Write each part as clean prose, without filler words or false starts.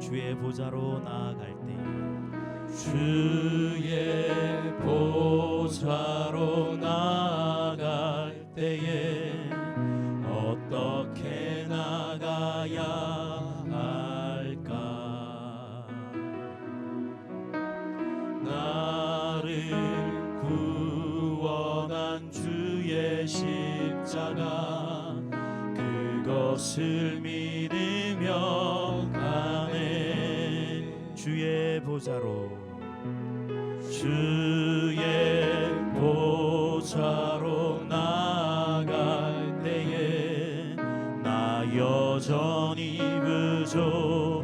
주의 보좌로 나아갈 때 주의 보좌로 나아갈 때에 어떻게 나가야 할까? 나를 구원한 주의 십자가 그것을 믿으며 가네. 주의 보좌로 주의 보좌로 나아갈 때에 나 여전히 부족하나.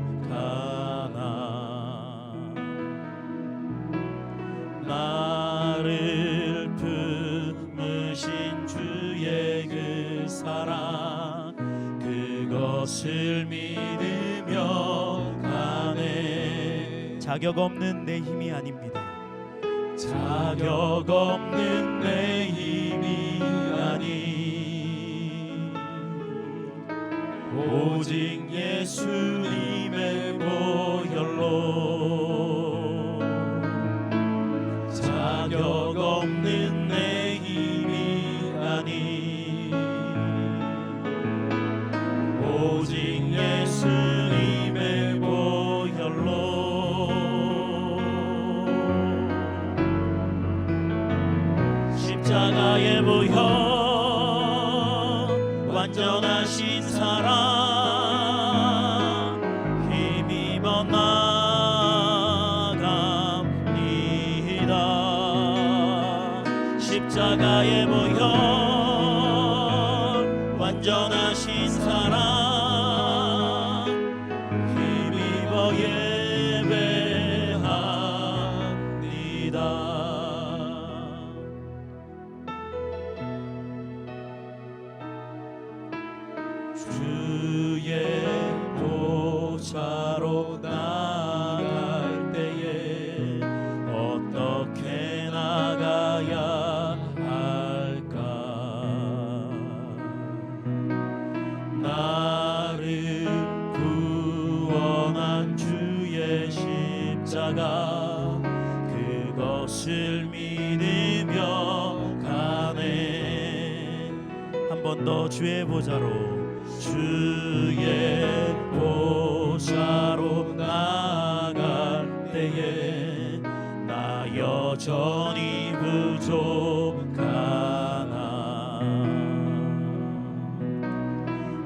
나를 품으신 주의 그 사랑 그것을 믿으며 가네. 자격 없는 내 힘이 아닙니다. 자격 없는 내 힘이 아니 오직 예수님의 보혈로. 자격 없는 내 힘이 아니 오직 예수님의 보혈로. 십자가의 보혈 완전하신 사랑 힘입어 나갑니다. 십자가의 보혈 완전하신 사랑 힘입어 예배합니다. 주의 보좌로 나갈 때에 어떻게 나가야 할까? 나를 구원한 주의 십자가 그것을 믿으며 가네. 한 번 더 주의 보좌로 주의 보좌로 나갈 때에 나 여전히 부족하나.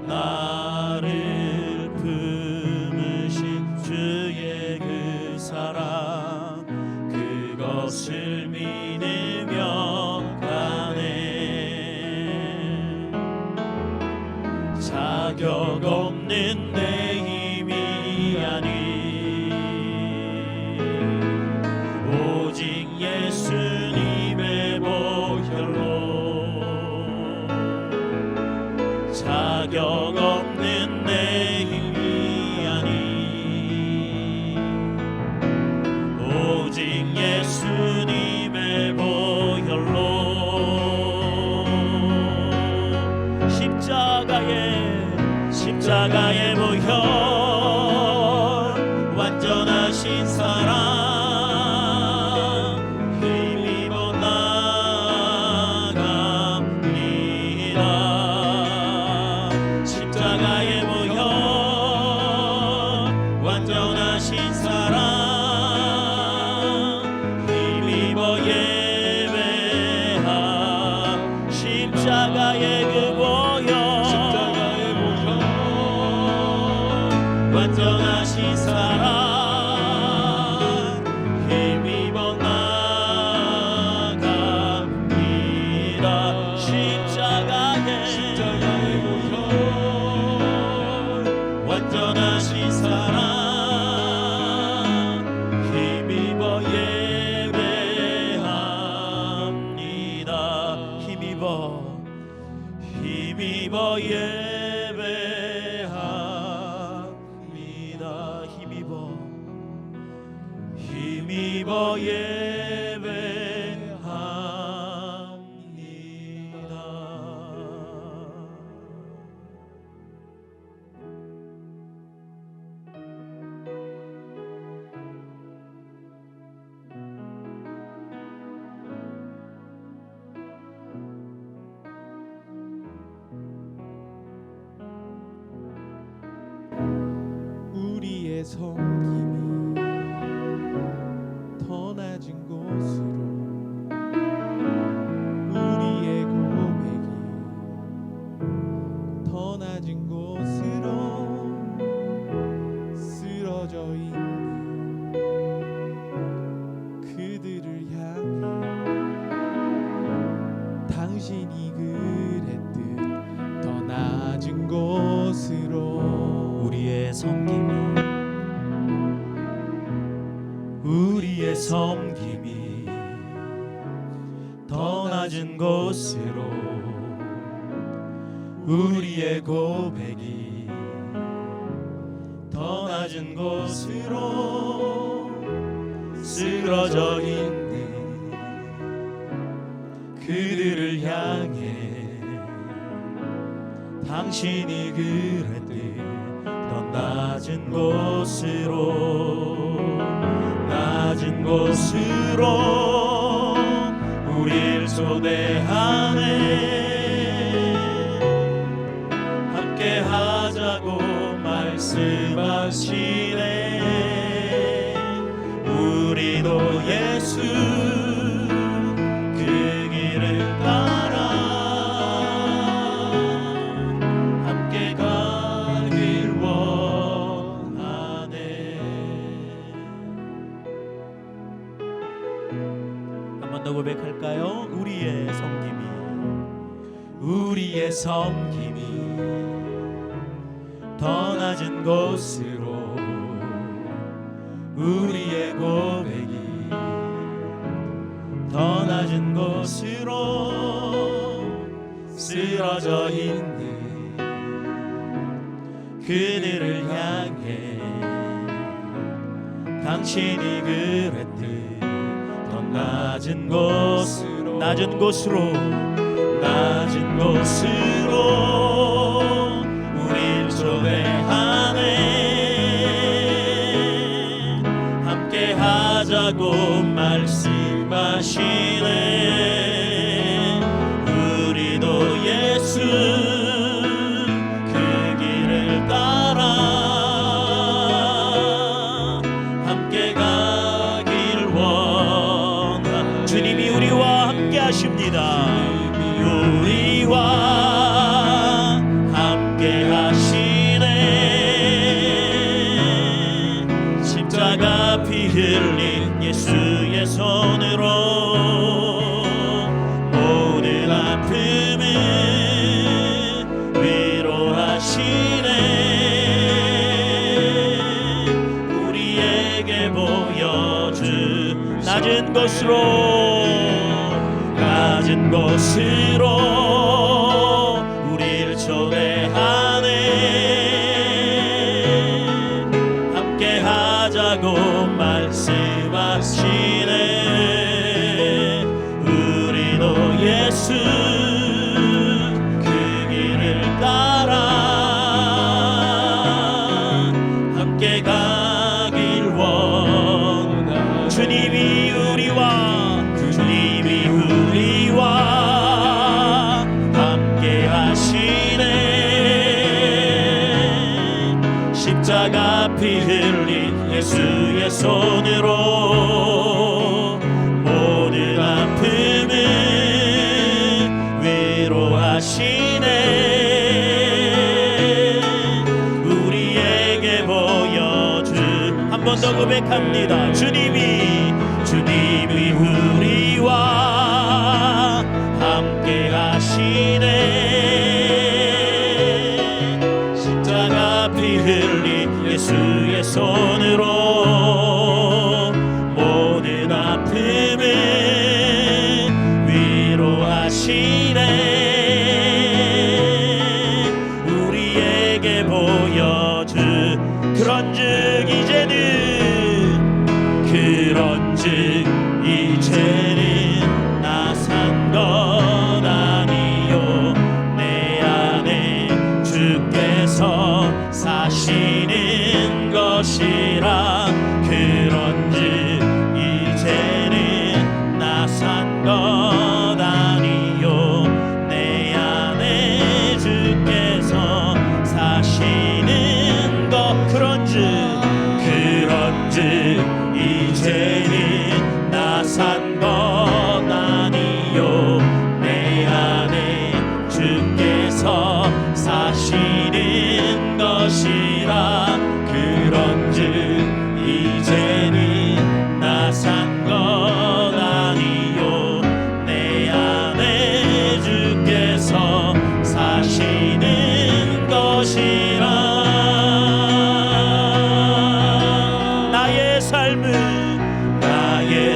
나를 품으신 주의 그 사랑 그것을 믿으며 가네. 자격 없는 내 힘이 아니 오직 예수님의 보혈로. 자격 없는 내 힘이 아니 오직 예수님의 보혈로. 십자가의 보혈 완전하신 사랑 힘입어 나갑니다. 십자가의 보혈 완전하신 사랑 힘입어 예배함. 십자가의 그 보혈 완전하신 사랑 힘입어 나갑니다. 십자가의 보혈 완전하신 사랑 힘입어 예배합니다. 힘입어 예배합니다. 힘입어 예배합니다. 우리의 섬김이 더 낮은 곳으로 우리의 고백이 더 낮은 곳으로 쓰러져 있는 그들을 향해 당신이 그랬듯 더 낮은 곳으로 우리의 섬김이 더 낮은 곳으로 우리의 고백이 더 낮은 곳으로 쓰러져 있는 그들을 향해 당신이 그랬듯 더 낮은 곳으로 우릴 초대하네. 함께 하자고 말씀하시네. 우리도 예수 그 길을 따라 함께 가길 원하네. 한 번 더 고백할까요? 우리의 섬김이 더 낮은 곳으로 우리의 고백이 더 낮은 곳으로 쓰러져 있는 그들을 향해 당신이 그랬듯 더 낮은 곳으로 우릴 초대하네. 함께 하자고 말씀하시네. 우리도 예수 그 길을 따라 함께 가길 원하. 주님이 우리와 함께 하십니다. 우리와 함께 하시네. 십자가 피 흘린 예수의 손으로 모든 아픔을 위로하시네. 우리에게 보여준 낮은 곳으로 우리를 초대하네. 함께 하자고 말씀하시네. 우리도 예수 그 길을 따라 함께 가길 원하. 주님이 우리와 함께 하시네. 십자가 피 흘린 예수의 손으로 모든 아픔을 위로하시네. 우리에게 보여준 한 번 더 고백합니다. 주님이 우리와 함께 하시네. 십자가 피 흘린 예수의 손으로 모든 아픔을 위로하시네. 우리에게 보여준 이제는 나 산 것 아니요 내 안에 주께서 사시는 것이라. 그런즉 이제는 나 산 것 아니요 내 안에 주께서 사시는 것. 그런즉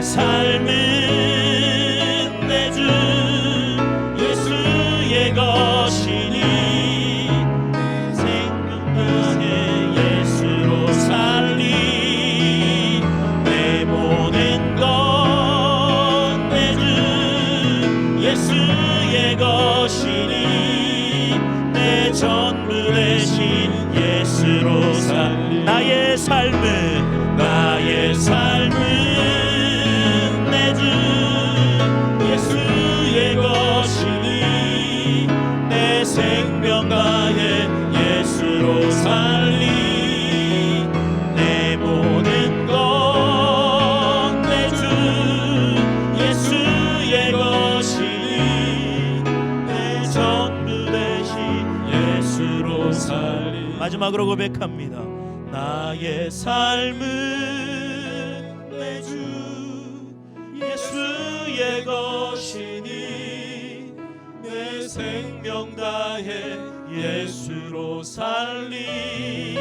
삶은 내 주 예수의 것이니 생명나게 예수로 살리 내 모든 것 내 주 예수의 것이니 내 전부 되신 예수로 살리 나의 삶은 내 주 예수의 것이니 내 생명 다해 예수로 살리 내 모든 것 내 주 예수의 것이니 내 전부 되신 예수로 살리 마지막으로 고백합니다. 나의 삶은 내 주 예수의 것이니 내 생명 다해 예수로 살리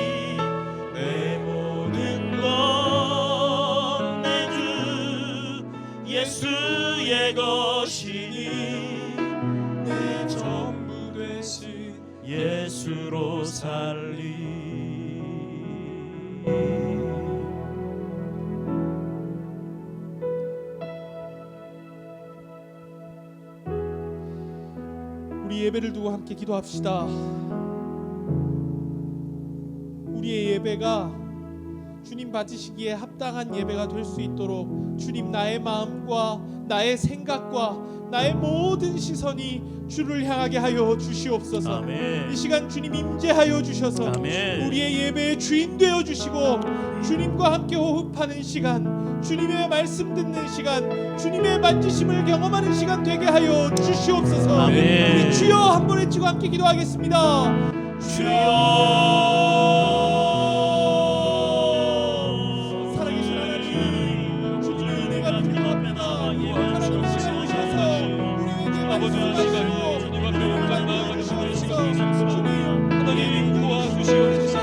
내 모든 것 내 주 예수의 것이니 내 전부 되신 예수로 살리 우리 예배를 두고 함께 기도합시다. 우리의 예배가 주님 받으시기에 합당한 예배가 될 수 있도록 주님 나의 마음과 나의 생각과 나의 모든 시선이 주를 향하게 하여 주시옵소서. 아멘. 이 시간 주님 임재하여 주셔서 아멘. 우리의 예배의 주인 되어 주시고 주님과 함께 호흡하는 시간, 주님의 말씀 듣는 시간, 주님의 만지심을 경험하는 시간 되게 하여 주시옵소서. 아멘. 우리 주여 한 번 외치고 함께 기도하겠습니다. 주여 살아계신 하나님, 주님의 은혜가 필요합니다. 하나님 오셔서 우리에게 말씀하시고 주님 앞에 나아가는 시간 하나님 도와주시옵소서.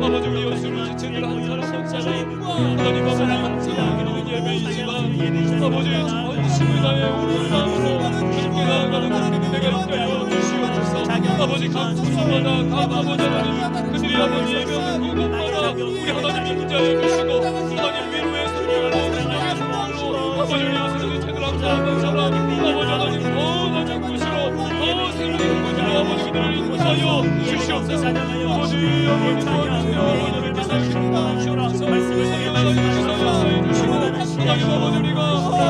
아버지 우리 예수를 지체들 한 사람 하나님 아버지 항상 예배이지만 아버지 전심을 다해 우리 마음으로 함께 나아가는 내가 있게 하여 주시옵소서. 아버지 감사마다 아버지 하나님 그들이 아버지 예배하는 그곳마다 우리 하나님 임재하여 주시고 하나님 위로의 소리로 아버지 우리 예수를 지체들 한 사람 아버지 하나님 더 낮은 곳으로 더 세우는 곳으로 아버지 그들을 인도하여 주시옵소서. 아버지 도와주세요. 하나님 말씀입니다. 하나님 아버지 우리가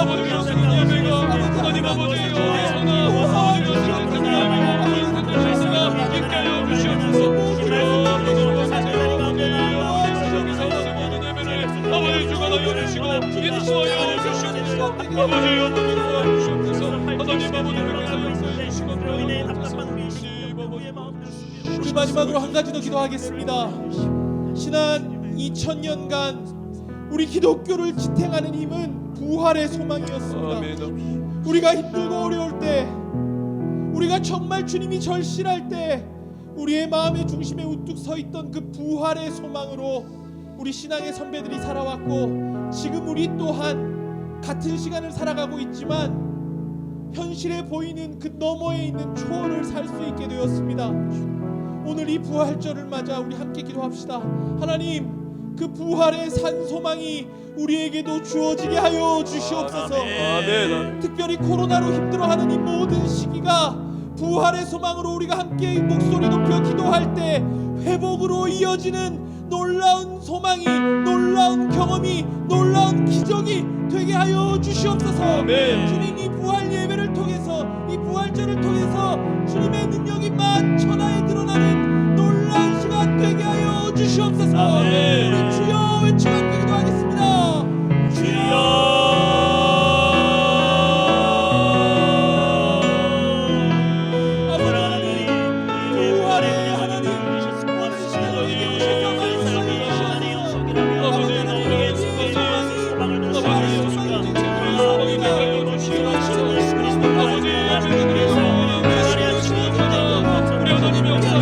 아버지 우리 예수님 예배가 하나님 아버지 어디서나 아버지 예수님 생각하고 있으나 있게 하여 주시옵소서. 아버지 주가 하여 주시고 인도하여 주시옵소서. 아버지 주시옵소서. 하나님 아버지 우리 마지막으로 한 가지 더 기도하겠습니다. 지난 2000년간 우리 기독교를 지탱하는 힘은 부활의 소망이었습니다. 우리가 힘들고 어려울 때, 우리가 정말 주님이 절실할 때 우리의 마음의 중심에 우뚝 서 있던 그 부활의 소망으로 우리 신앙의 선배들이 살아왔고, 지금 우리 또한 같은 시간을 살아가고 있지만 현실에 보이는 그 너머에 있는 초월을 살 수 있게 되었습니다. 오늘 이 부활절을 맞아 우리 함께 기도합시다. 하나님, 그 부활의 산 소망이 우리에게도 주어지게 하여 주시옵소서. 아멘. 특별히 코로나로 힘들어하는 이 모든 시기가 부활의 소망으로 우리가 함께 목소리 높여 기도할 때 회복으로 이어지는 놀라운 소망이, 놀라운 경험이, 놀라운 기적이 되게 하여 주시옵소서. 아멘. 주님, 이 부활 예배를 통해서, 이 부활절을 통해서 주님의 능력이 만천하에 드러나는 놀라운 시간 되게 하여 주시옵소서. 아멘. 우리 주여 외치고 함께 기도하겠습니다. 주여 우리 하나님의 역사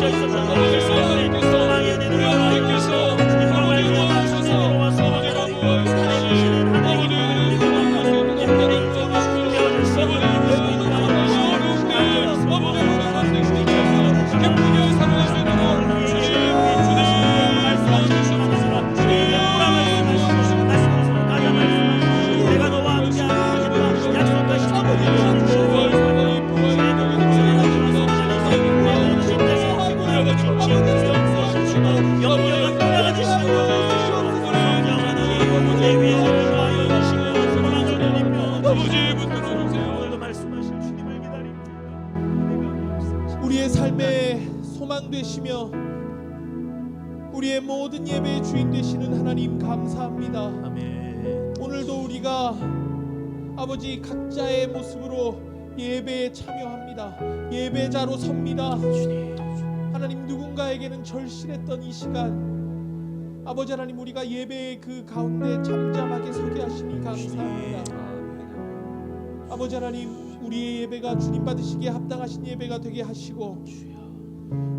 지쳐 있었던 하나님께서 소망의 은혜를 주님 말씀하셔서 아버지가 부활하시는 하나님 내가 너와 함께하겠다 약속하신 영원한 나라가 되시고 성령 하나님 내 위에 하여 주시고 소망을 입혀 오늘도 말씀하실 주님을 기다립니다. 우리의 삶의 소망 되시며 우리의 모든 예배의 주인 되시는 하나님 감사합니다. 아멘. 오늘도 우리가 아버지 각자의 모습으로 예배에 참여합니다. 예배자로 섭니다. 하나님 누군가에게는 절실했던 이 시간 아버지 하나님 우리가 예배의 그 가운데 잠잠하게 서게 하시니 감사합니다. 아버지 하나님 우리의 예배가 주님 받으시기에 합당하신 예배가 되게 하시고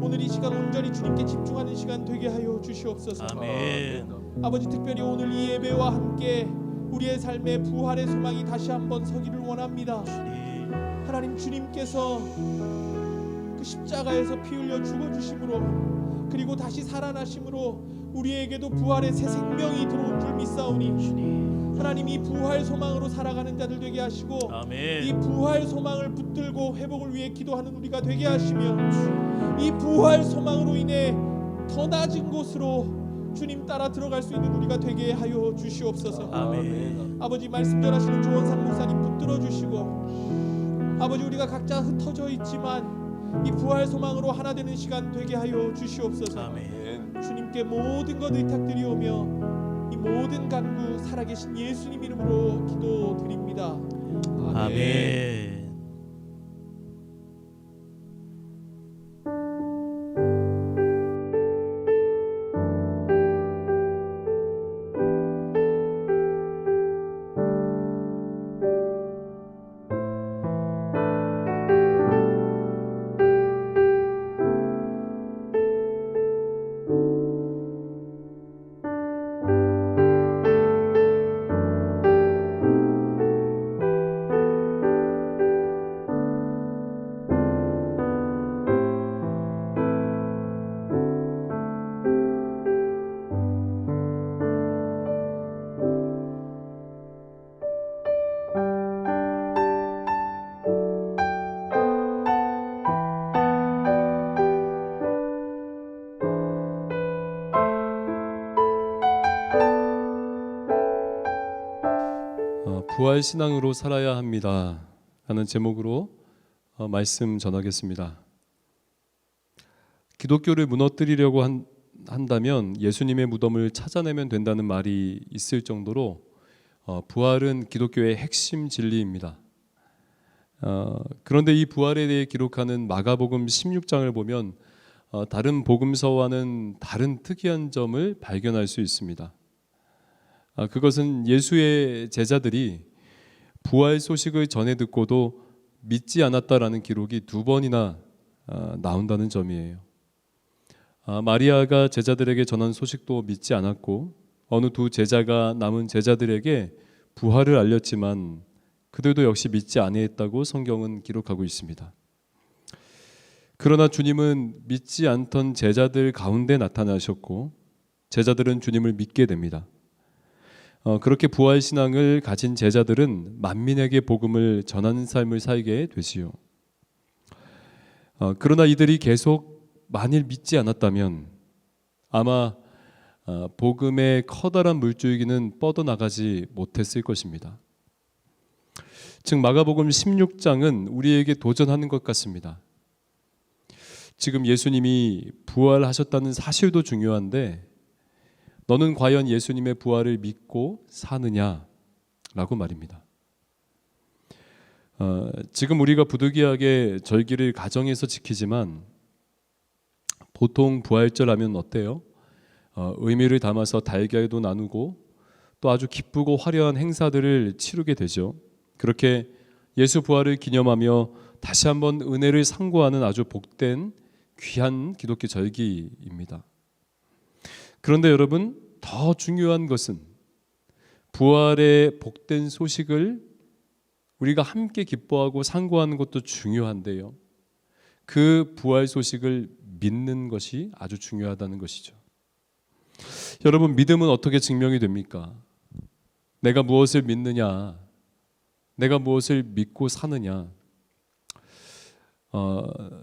오늘 이 시간 온전히 주님께 집중하는 시간 되게 하여 주시옵소서. 아멘. 아버지 특별히 오늘 이 예배와 함께 우리의 삶의 부활의 소망이 다시 한번 서기를 원합니다. 하나님 주님께서 그 십자가에서 피 흘려 죽어주심으로 그리고 다시 살아나심으로 우리에게도 부활의 새 생명이 들어온 줄 믿사오니 하나님 이 부활 소망으로 살아가는 자들 되게 하시고 아멘. 이 부활 소망을 붙들고 회복을 위해 기도하는 우리가 되게 하시며 이 부활 소망으로 인해 더 낮은 곳으로 주님 따라 들어갈 수 있는 우리가 되게 하여 주시옵소서. 아멘. 아버지 말씀 전하시는 조원상 목사님 붙들어 주시고 아버지 우리가 각자 흩어져 있지만 이 부활 소망으로 하나 되는 시간 되게 하여 주시옵소서. 아멘. 주님께 모든 것 의탁드리오며 이 모든 간구 살아계신 예수님 이름으로 기도드립니다. 아멘. 부활 신앙으로 살아야 합니다 라는 제목으로 말씀 전하겠습니다. 기독교를 무너뜨리려고 한다면 예수님의 무덤을 찾아내면 된다는 말이 있을 정도로 부활은 기독교의 핵심 진리입니다. 그런데 이 부활에 대해 기록하는 마가복음 16장을 보면 다른 복음서와는 다른 특이한 점을 발견할 수 있습니다. 그것은 예수의 제자들이 부활 소식을 전해 듣고도 믿지 않았다라는 기록이 2번이나 나온다는 점이에요. 마리아가 제자들에게 전한 소식도 믿지 않았고 어느 두 제자가 남은 제자들에게 부활을 알렸지만 그들도 역시 믿지 아니했다고 성경은 기록하고 있습니다. 그러나 주님은 믿지 않던 제자들 가운데 나타나셨고 제자들은 주님을 믿게 됩니다. 그렇게 부활 신앙을 가진 제자들은 만민에게 복음을 전하는 삶을 살게 되지요. 그러나 이들이 계속 만일 믿지 않았다면 아마 복음의 커다란 물줄기는 뻗어나가지 못했을 것입니다. 즉 마가복음 16장은 우리에게 도전하는 것 같습니다. 지금 예수님이 부활하셨다는 사실도 중요한데 너는 과연 예수님의 부활을 믿고 사느냐라고 말입니다. 지금 우리가 부득이하게 절기를 가정에서 지키지만 보통 부활절 하면 어때요? 의미를 담아서 달걀도 나누고 또 아주 기쁘고 화려한 행사들을 치르게 되죠. 그렇게 예수 부활을 기념하며 다시 한번 은혜를 상고하는 아주 복된 귀한 기독교 절기입니다. 그런데 여러분, 더 중요한 것은 부활의 복된 소식을 우리가 함께 기뻐하고 상고하는 것도 중요한데요, 그 부활 소식을 믿는 것이 아주 중요하다는 것이죠. 여러분, 믿음은 어떻게 증명이 됩니까? 내가 무엇을 믿느냐, 내가 무엇을 믿고 사느냐.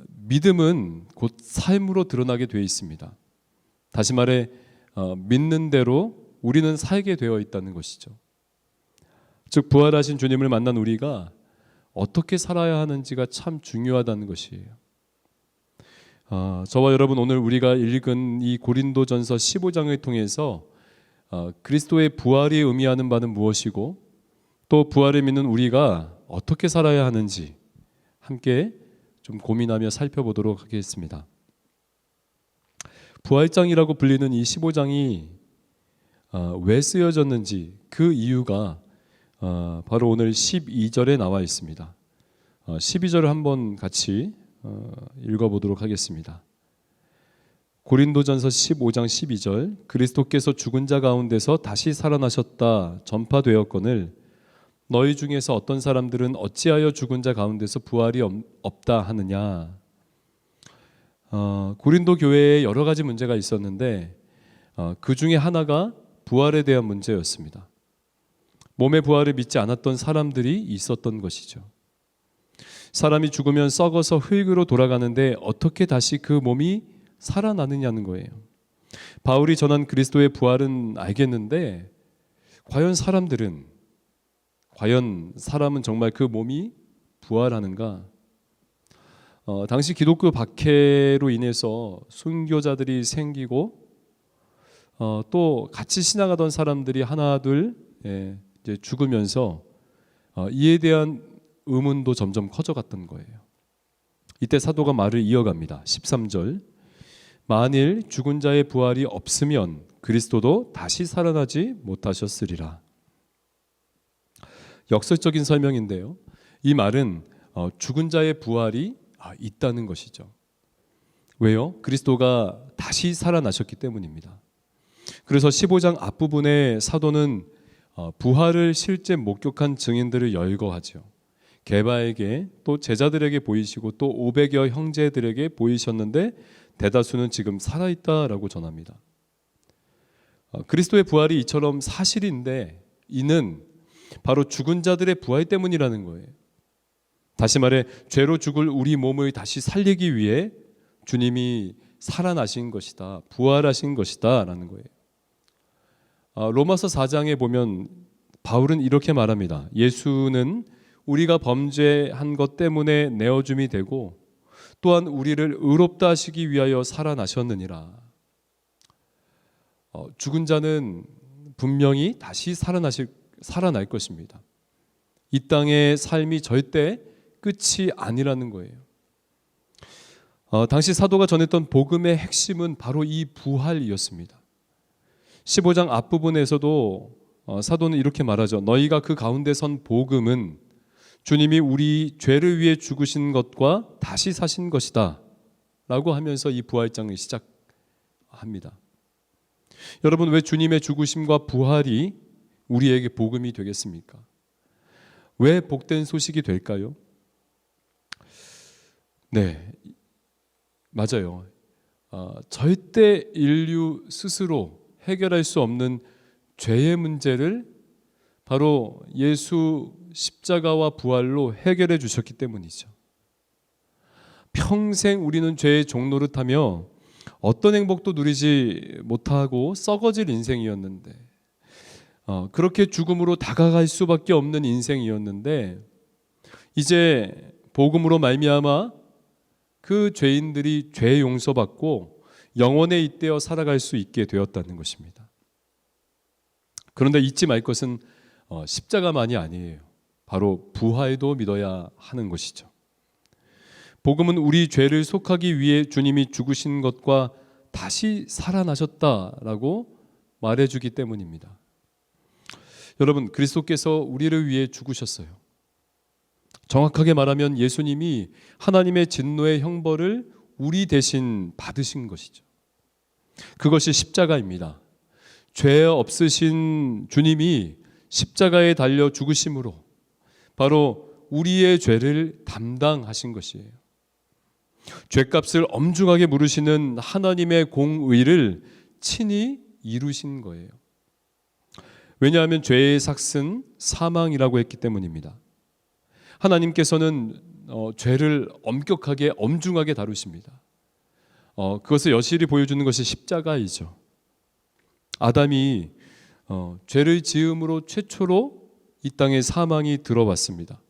믿음은 곧 삶으로 드러나게 되어 있습니다. 다시 말해 믿는 대로 우리는 살게 되어 있다는 것이죠. 즉, 부활하신 주님을 만난 우리가 어떻게 살아야 하는지가 참 중요하다는 것이에요. 저와 여러분, 오늘 우리가 읽은 이 고린도전서 15장을 통해서 그리스도의 부활이 의미하는 바는 무엇이고, 또 부활을 믿는 우리가 어떻게 살아야 하는지 함께 좀 고민하며 살펴보도록 하겠습니다. 부활장이라고 불리는 이 15장이 왜 쓰여졌는지, 그 이유가 바로 오늘 12절에 나와 있습니다. 12절을 한번 같이 읽어보도록 하겠습니다. 고린도전서 15장 12절, 그리스도께서 죽은 자 가운데서 다시 살아나셨다 전파되었거늘 너희 중에서 어떤 사람들은 어찌하여 죽은 자 가운데서 부활이 없다 하느냐. 고린도 교회에 여러 가지 문제가 있었는데 그 중에 하나가 부활에 대한 문제였습니다. 몸의 부활을 믿지 않았던 사람들이 있었던 것이죠. 사람이 죽으면 썩어서 흙으로 돌아가는데 어떻게 다시 그 몸이 살아나느냐는 거예요. 바울이 전한 그리스도의 부활은 알겠는데 과연 사람은 정말 그 몸이 부활하는가? 당시 기독교 박해로 인해서 순교자들이 생기고 또 같이 신앙하던 사람들이 하나둘 이제 죽으면서 이에 대한 의문도 점점 커져갔던 거예요. 이때 사도가 말을 이어갑니다. 13절, 만일 죽은 자의 부활이 없으면 그리스도도 다시 살아나지 못하셨으리라. 역설적인 설명인데요, 이 말은 죽은 자의 부활이 있다는 것이죠. 왜요? 그리스도가 다시 살아나셨기 때문입니다. 그래서 15장 앞부분에 사도는 부활을 실제 목격한 증인들을 열거하죠. 게바에게, 또 제자들에게 보이시고 또 500여 형제들에게 보이셨는데 대다수는 지금 살아있다라고 전합니다. 그리스도의 부활이 이처럼 사실인데 이는 바로 죽은 자들의 부활 때문이라는 거예요. 다시 말해 죄로 죽을 우리 몸을 다시 살리기 위해 주님이 살아나신 것이다, 부활하신 것이다 라는 거예요. 로마서 4장에 보면 바울은 이렇게 말합니다. 예수는 우리가 범죄한 것 때문에 내어줌이 되고 또한 우리를 의롭다 하시기 위하여 살아나셨느니라. 죽은 자는 분명히 다시 살아날 것입니다. 이 땅의 삶이 절대 끝이 아니라는 거예요. 당시 사도가 전했던 복음의 핵심은 바로 이 부활이었습니다. 15장 앞부분에서도 사도는 이렇게 말하죠. 너희가 그 가운데 선 복음은 주님이 우리 죄를 위해 죽으신 것과 다시 사신 것이다 라고 하면서 이 부활장을 시작합니다. 여러분, 왜 주님의 죽으심과 부활이 우리에게 복음이 되겠습니까? 왜 복된 소식이 될까요? 네, 맞아요. 절대 인류 스스로 해결할 수 없는 죄의 문제를 바로 예수 십자가와 부활로 해결해 주셨기 때문이죠. 평생 우리는 죄의 종노릇하며 어떤 행복도 누리지 못하고 썩어질 인생이었는데, 그렇게 죽음으로 다가갈 수밖에 없는 인생이었는데, 이제 복음으로 말미암아 그 죄인들이 죄 용서받고 영원에 잇대어 살아갈 수 있게 되었다는 것입니다. 그런데 잊지 말 것은 십자가만이 아니에요. 바로 부활도 믿어야 하는 것이죠. 복음은 우리 죄를 속하기 위해 주님이 죽으신 것과 다시 살아나셨다라고 말해주기 때문입니다. 여러분, 그리스도께서 우리를 위해 죽으셨어요. 정확하게 말하면 예수님이 하나님의 진노의 형벌을 우리 대신 받으신 것이죠. 그것이 십자가입니다. 죄 없으신 주님이 십자가에 달려 죽으심으로 바로 우리의 죄를 담당하신 것이에요. 죄값을 엄중하게 물으시는 하나님의 공의를 친히 이루신 거예요. 왜냐하면 죄의 삭은 사망이라고 했기 때문입니다. 하나님께서는 죄를 엄격하게 엄중하게 다루십니다. 그것을 여실히 보여주는 것이 십자가이죠. 아담이 죄를 지음으로 최초로 이 땅에 사망이 들어왔습니다.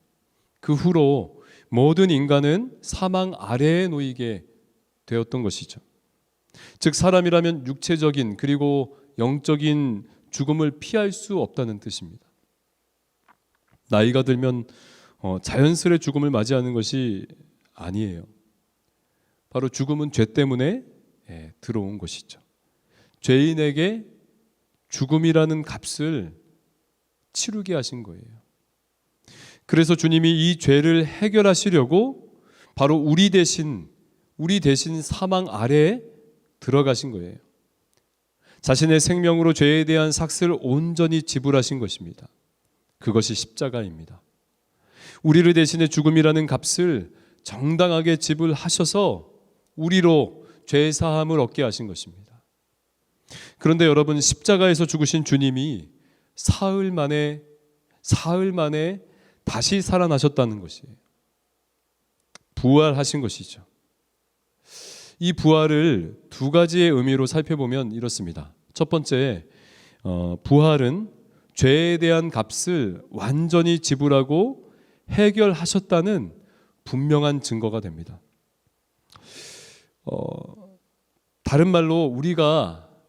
그 후로 모든 인간은 사망 아래에 놓이게 되었던 것이죠. 즉 사람이라면 육체적인 그리고 영적인 죽음을 피할 수 없다는 뜻입니다. 나이가 들면 자연스레 죽음을 맞이하는 것이 아니에요. 바로 죽음은 죄 때문에 들어온 것이죠. 죄인에게 죽음이라는 값을 치르게 하신 거예요. 그래서 주님이 이 죄를 해결하시려고 바로 우리 대신 사망 아래에 들어가신 거예요. 자신의 생명으로 죄에 대한 삭을 온전히 지불하신 것입니다. 그것이 십자가입니다. 우리를 대신해 죽음이라는 값을 정당하게 지불하셔서 우리로 죄 사함을 얻게 하신 것입니다. 그런데 여러분, 십자가에서 죽으신 주님이 사흘 만에 다시 살아나셨다는 것이에요. 부활하신 것이죠. 이 부활을 두 가지의 의미로 살펴보면 이렇습니다. 첫 번째, 부활은 죄에 대한 값을 완전히 지불하고 해결하셨다는 분명한 증거가 됩니다. 다른 말로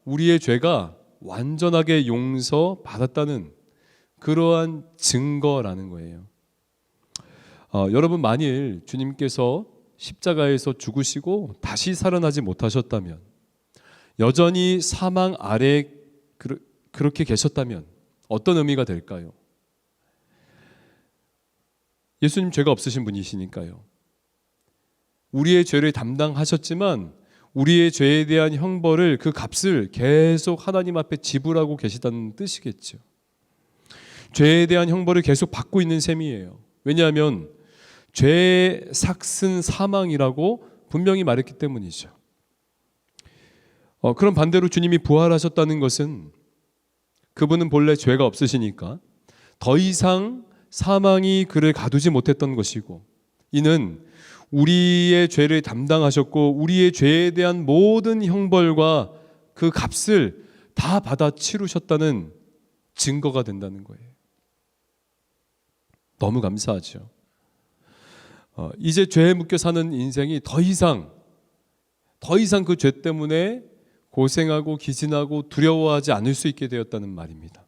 우리의 죄가 완전하게 용서받았다는 그러한 증거라는 거예요. 여러분, 만일 주님께서 십자가에서 죽으시고 다시 살아나지 못하셨다면, 여전히 사망 아래에 그렇게 계셨다면 어떤 의미가 될까요? 예수님 죄가 없으신 분이시니까요. 우리의 죄를 담당하셨지만 우리의 죄에 대한 형벌을, 그 값을 계속 하나님 앞에 지불하고 계시다는 뜻이겠죠. 죄에 대한 형벌을 계속 받고 있는 셈이에요. 왜냐하면 죄의 삭은 사망이라고 분명히 말했기 때문이죠. 그럼 반대로 주님이 부활하셨다는 것은 그분은 본래 죄가 없으시니까 더 이상 사망이 그를 가두지 못했던 것이고, 이는 우리의 죄를 담당하셨고 우리의 죄에 대한 모든 형벌과 그 값을 다 받아 치르셨다는 증거가 된다는 거예요. 너무 감사하죠. 이제 죄에 묶여 사는 인생이 더 이상 그 죄 때문에 고생하고 기진하고 두려워하지 않을 수 있게 되었다는 말입니다.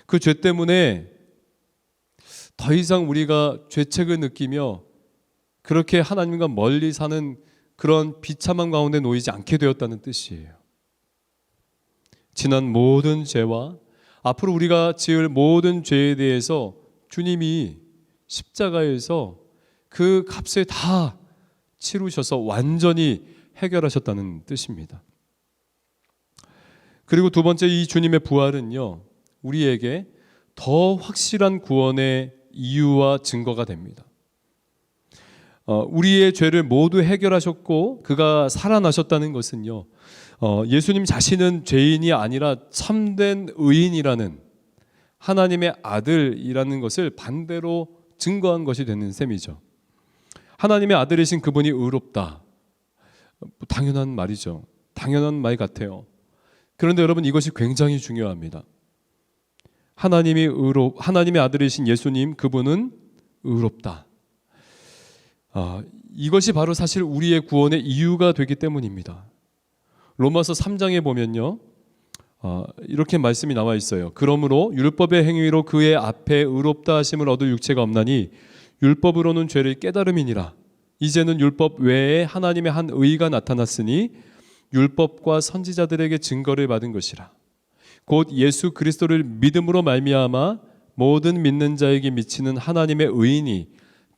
그 죄 때문에 더 이상 우리가 죄책을 느끼며 그렇게 하나님과 멀리 사는 그런 비참함 가운데 놓이지 않게 되었다는 뜻이에요. 지난 모든 죄와 앞으로 우리가 지을 모든 죄에 대해서 주님이 십자가에서 그 값을 다 치르셔서 완전히 해결하셨다는 뜻입니다. 그리고 두 번째, 이 주님의 부활은요, 우리에게 더 확실한 구원의 이유와 증거가 됩니다. 우리의 죄를 모두 해결하셨고 그가 살아나셨다는 것은요, 예수님 자신은 죄인이 아니라 참된 의인이라는 하나님의 아들이라는 것을 반대로 증거한 것이 되는 셈이죠. 하나님의 아들이신 그분이 의롭다. 당연한 말이죠. 당연한 말 같아요. 그런데 여러분, 이것이 굉장히 중요합니다. 하나님의 아들이신 예수님, 그분은 의롭다. 이것이 바로 사실 우리의 구원의 이유가 되기 때문입니다. 로마서 3장에 보면요, 이렇게 말씀이 나와 있어요. 그러므로 율법의 행위로 그의 앞에 의롭다 하심을 얻을 육체가 없나니 율법으로는 죄를 깨달음이니라. 이제는 율법 외에 하나님의 한 의가 나타났으니 율법과 선지자들에게 증거를 받은 것이라. 곧 예수 그리스도를 믿음으로 말미암아 모든 믿는 자에게 미치는 하나님의 의인이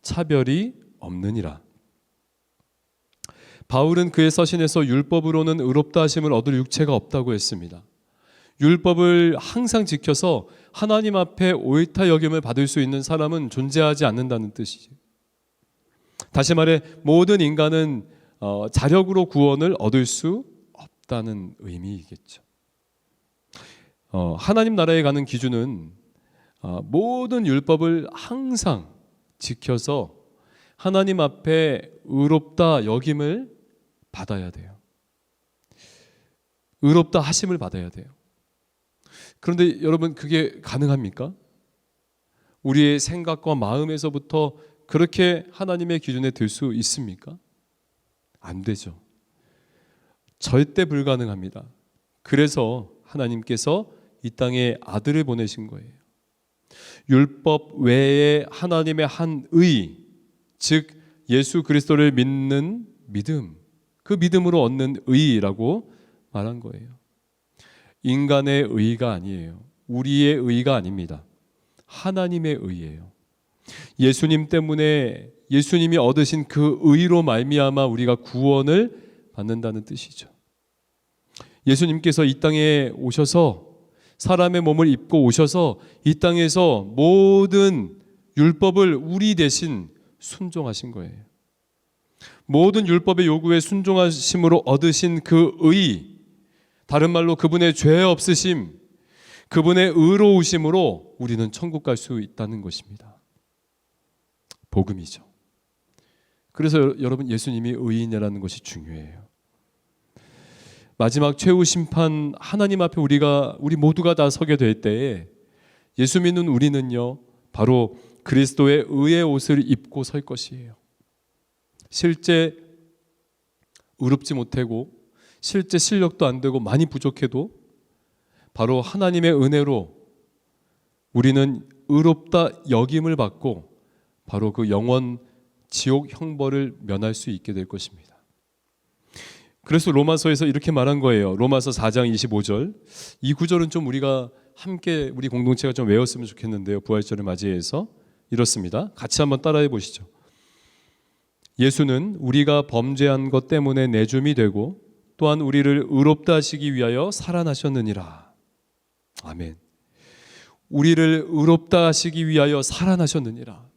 차별이 없느니라. 바울은 그의 서신에서 율법으로는 의롭다 하심을 얻을 육체가 없다고 했습니다. 율법을 항상 지켜서 하나님 앞에 옳다 여김을 받을 수 있는 사람은 존재하지 않는다는 뜻이죠. 다시 말해 모든 인간은 자력으로 구원을 얻을 수 없다는 의미이겠죠. 하나님 나라에 가는 기준은 모든 율법을 항상 지켜서 하나님 앞에 의롭다 여김을 받아야 돼요. 의롭다 하심을 받아야 돼요. 그런데 여러분 그게 가능합니까? 우리의 생각과 마음에서부터 그렇게 하나님의 기준에 들 수 있습니까? 안 되죠. 절대 불가능합니다. 그래서 하나님께서 이 땅에 아들을 보내신 거예요. 율법 외에 하나님의 한 의, 즉 예수 그리스도를 믿는 믿음, 그 믿음으로 얻는 의라고 말한 거예요. 인간의 의가 아니에요. 우리의 의가 아닙니다. 하나님의 의예요. 예수님 때문에 예수님이 얻으신 그 의로 말미암아 우리가 구원을 받는다는 뜻이죠. 예수님께서 이 땅에 오셔서 사람의 몸을 입고 오셔서 이 땅에서 모든 율법을 우리 대신 순종하신 거예요. 모든 율법의 요구에 순종하심으로 얻으신 그 의, 다른 말로 그분의 죄 없으심, 그분의 의로우심으로 우리는 천국 갈 수 있다는 것입니다. 복음이죠. 그래서 여러분 예수님이 의인이라는 것이 중요해요. 마지막 최후 심판 하나님 앞에 우리 모두가 다 서게 될 때에 예수 믿는 우리는요 바로 그리스도의 의의 옷을 입고 설 것이에요. 실제 의롭지 못하고 실제 실력도 안 되고 많이 부족해도 바로 하나님의 은혜로 우리는 의롭다 여김을 받고 바로 그 영원 지옥 형벌을 면할 수 있게 될 것입니다. 그래서 로마서에서 이렇게 말한 거예요. 로마서 4장 25절. 이 구절은 좀 우리가 함께 우리 공동체가 좀 외웠으면 좋겠는데요. 부활절을 맞이해서 이렇습니다. 같이 한번 따라해 보시죠. 예수는 우리가 범죄한 것 때문에 내줌이 되고 또한 우리를 의롭다 하시기 위하여 살아나셨느니라. 아멘. 우리를 의롭다 하시기 위하여 살아나셨느니라.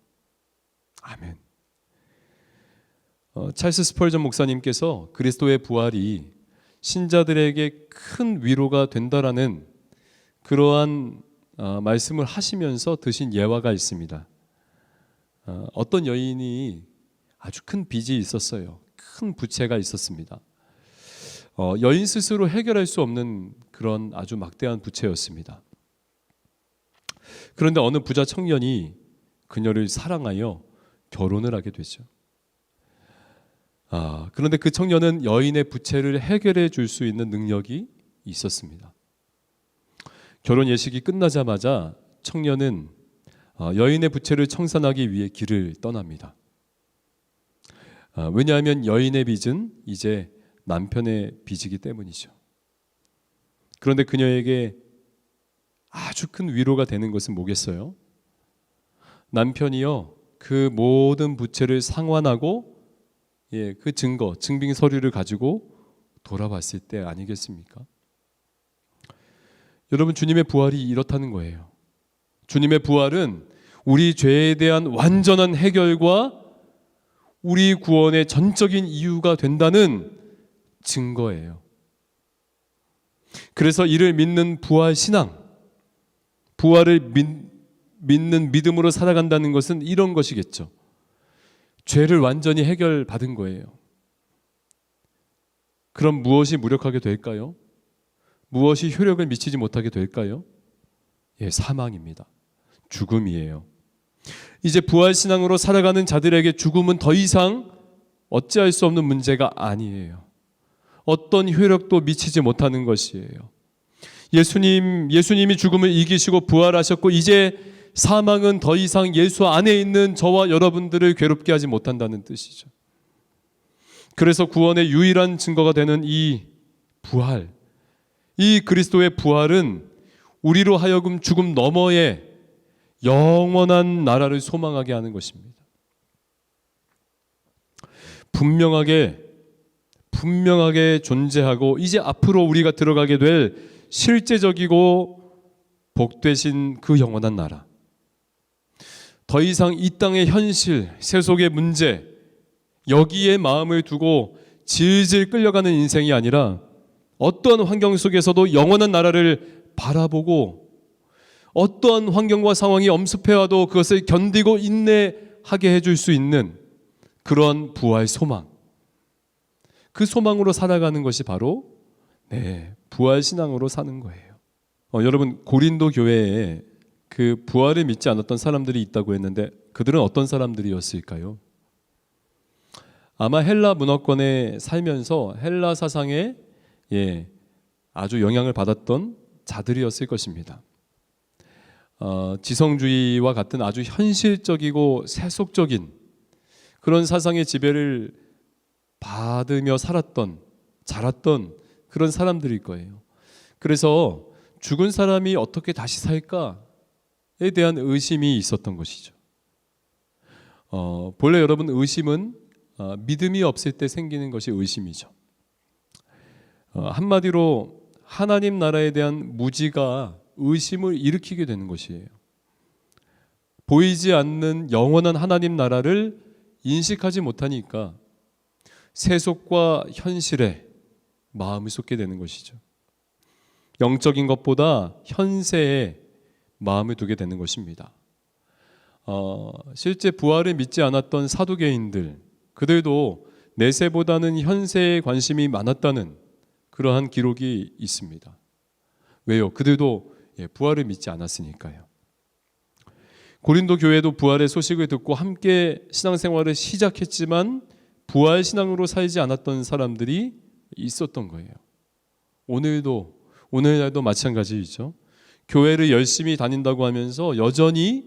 아멘. 찰스 스펄전 목사님께서 그리스도의 부활이 신자들에게 큰 위로가 된다라는 그러한 말씀을 하시면서 드신 예화가 있습니다. 어떤 여인이 아주 큰 빚이 있었어요. 큰 부채가 있었습니다. 여인 스스로 해결할 수 없는 그런 아주 막대한 부채였습니다. 그런데 어느 부자 청년이 그녀를 사랑하여 결혼을 하게 되죠. 그런데 그 청년은 여인의 부채를 해결해 줄 수 있는 능력이 있었습니다. 결혼 예식이 끝나자마자 청년은 여인의 부채를 청산하기 위해 길을 떠납니다. 왜냐하면 여인의 빚은 이제 남편의 빚이기 때문이죠. 그런데 그녀에게 아주 큰 위로가 되는 것은 뭐겠어요? 남편이요 그 모든 부채를 상환하고 그 증거, 증빙 서류를 가지고 돌아왔을 때 아니겠습니까? 여러분 주님의 부활이 이렇다는 거예요. 주님의 부활은 우리 죄에 대한 완전한 해결과 우리 구원의 전적인 이유가 된다는 증거예요. 그래서 이를 믿는 부활 신앙, 부활을 믿는 믿음으로 살아간다는 것은 이런 것이겠죠. 죄를 완전히 해결받은 거예요. 그럼 무엇이 무력하게 될까요? 무엇이 효력을 미치지 못하게 될까요? 사망입니다. 죽음이에요. 이제 부활신앙으로 살아가는 자들에게 죽음은 더 이상 어찌할 수 없는 문제가 아니에요. 어떤 효력도 미치지 못하는 것이에요. 예수님이 죽음을 이기시고 부활하셨고 이제 사망은 더 이상 예수 안에 있는 저와 여러분들을 괴롭게 하지 못한다는 뜻이죠. 그래서 구원의 유일한 증거가 되는 이 부활, 이 그리스도의 부활은 우리로 하여금 죽음 너머에 영원한 나라를 소망하게 하는 것입니다. 분명하게 분명하게 존재하고 이제 앞으로 우리가 들어가게 될 실제적이고 복되신 그 영원한 나라. 더 이상 이 땅의 현실, 세속의 문제, 여기에 마음을 두고 질질 끌려가는 인생이 아니라 어떠한 환경 속에서도 영원한 나라를 바라보고 어떠한 환경과 상황이 엄습해와도 그것을 견디고 인내하게 해줄 수 있는 그런 부활 소망. 그 소망으로 살아가는 것이 바로 부활 신앙으로 사는 거예요. 여러분, 고린도 교회에 그 부활을 믿지 않았던 사람들이 있다고 했는데 그들은 어떤 사람들이었을까요? 아마 헬라 문화권에 살면서 헬라 사상에 아주 영향을 받았던 자들이었을 것입니다. 지성주의와 같은 아주 현실적이고 세속적인 그런 사상의 지배를 받으며 살았던, 자랐던 그런 사람들일 거예요. 그래서 죽은 사람이 어떻게 다시 살까에 대한 의심이 있었던 것이죠. 본래 여러분, 의심은 믿음이 없을 때 생기는 것이 의심이죠. 한마디로 하나님 나라에 대한 무지가 의심을 일으키게 되는 것이에요. 보이지 않는 영원한 하나님 나라를 인식하지 못하니까 세속과 현실에 마음을 쏟게 되는 것이죠. 영적인 것보다 현세에 마음을 두게 되는 것입니다. 실제 부활을 믿지 않았던 사두개인들, 그들도 내세보다는 현세에 관심이 많았다는 그러한 기록이 있습니다. 왜요? 그들도 부활을 믿지 않았으니까요. 고린도 교회도 부활의 소식을 듣고 함께 신앙생활을 시작했지만 부활 신앙으로 살지 않았던 사람들이 있었던 거예요. 오늘날도 마찬가지이죠. 교회를 열심히 다닌다고 하면서 여전히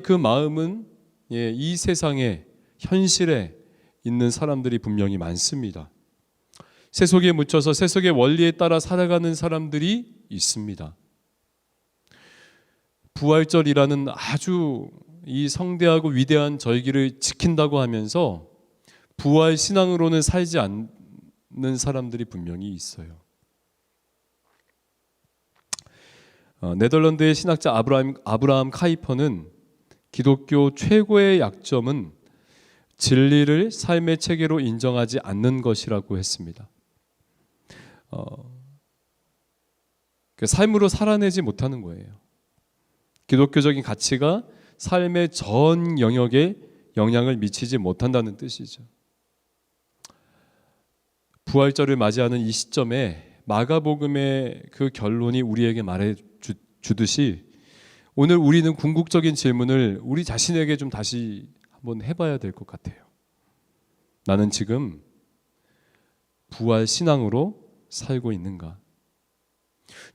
그 마음은 이 세상의 현실에 있는 사람들이 분명히 많습니다. 세속에 묻혀서 세속의 원리에 따라 살아가는 사람들이 있습니다. 부활절이라는 아주 이 성대하고 위대한 절기를 지킨다고 하면서 부활 신앙으로는 살지 않는 사람들이 분명히 있어요. 네덜란드의 신학자 아브라함 카이퍼는 기독교 최고의 약점은 진리를 삶의 체계로 인정하지 않는 것이라고 했습니다. 삶으로 살아내지 못하는 거예요. 기독교적인 가치가 삶의 전 영역에 영향을 미치지 못한다는 뜻이죠. 부활절을 맞이하는 이 시점에 마가복음의 그 결론이 우리에게 말해 주듯이 오늘 우리는 궁극적인 질문을 우리 자신에게 좀 다시 한번 해봐야 될 것 같아요. 나는 지금 부활 신앙으로 살고 있는가?